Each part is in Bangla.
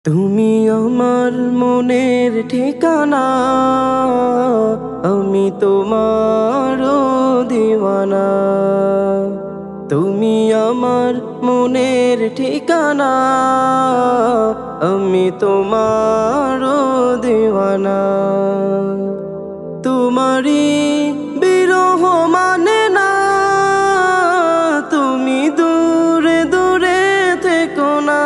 তুমি আমার মনের ঠিকানা, আমি তোমার দিওয়ানা। তুমি আমার মনের ঠিকানা, আমি তোমার দিওয়ানা। তোমারি বিরহ মানে না, তুমি দূরে দূরে থেকো না।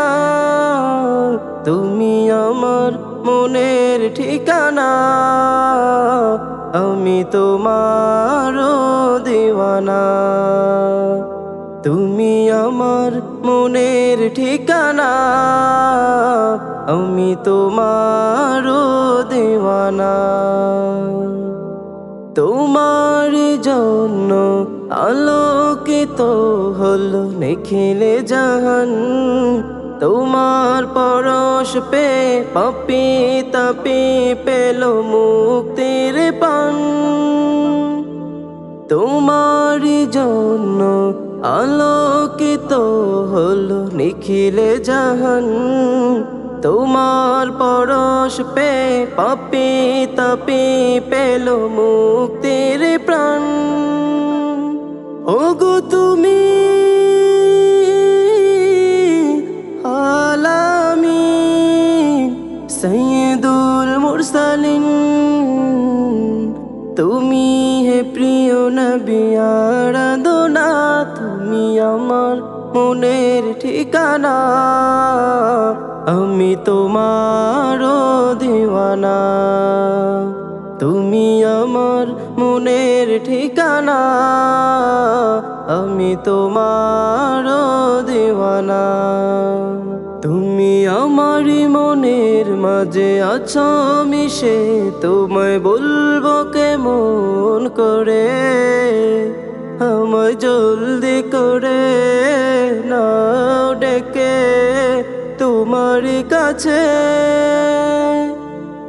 তুমি আমার মনের ঠিকানা, আমি তোমার দিওয়ানা। তুমি আমার মনের ঠিকানা, আমি তোমার দিওয়ানা। তোমার জন্য আলোকিত হলো নিখিলে জাহান, তোমার পরশ পে পাপি তাপি পেল মুক্তির পান। তোমার জন্য আলোকিত হলো নিখিলে জাহান, তোমার পরশ পে পাপি তাপি পেল মুক্তির প্রাণ। ওগো তুমি আলামিন সাইয়্যিদুল মুরসালিন, তুমি হে প্রিয় নবী আরাধনা। তুমি আমার মনের ঠিকানা, আমি তোমার দিওয়ানা। তুমি আমার মনের ঠিকানা, আমি তোমার দিওয়ানা। তুমি আমারই মনের মাঝে আছো মিশে, তোমায় বলবো কেমন করে, আমায় জলদি করে নাও ডেকে তোমারই কাছে।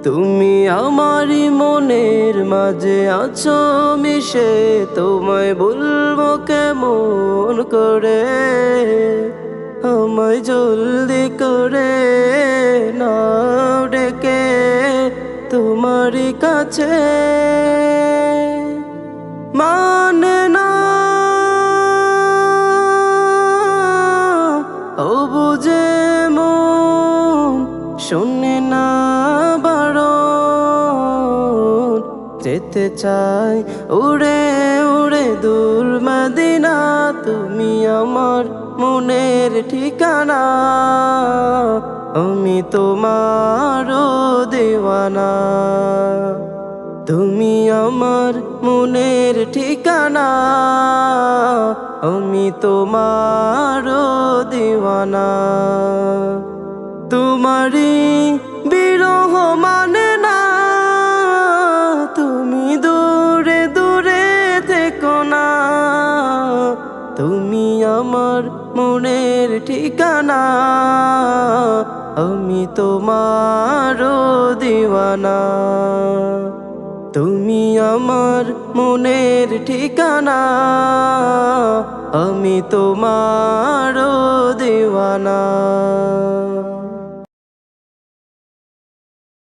তুমি আমারই মনের মাঝে আছো মিশে, তোমায় বলবো কেমন করে, আমায় জলদি করে নাও ডেকে তোমারই কাছে। মানে না ও বুঝে মন, শোনে না বারণ, যেতে চাই উড়ে উড়ে দূর মদিনা। তুমি আমার মনের ঠিকানা, আমি তোমার দিওয়ানা। তুমি আমার মনের ঠিকানা, আমি তোমার দিওয়ানা। তোমারি বিরহ মানে না, তুমি দূরে দূরে থেকো না। তুমি আমার মনের ঠিকানা, আমি তোমার দিওয়ানা। তুমি আমার মনের ঠিকানা, আমি তোমার দিওয়ানা।